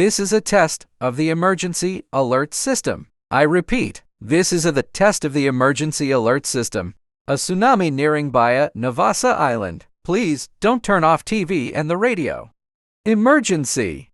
This is a test of the emergency alert system. I repeat, this is the test of the emergency alert system. A tsunami nearing by Navassa Island. Please don't turn off TV and the radio. Emergency.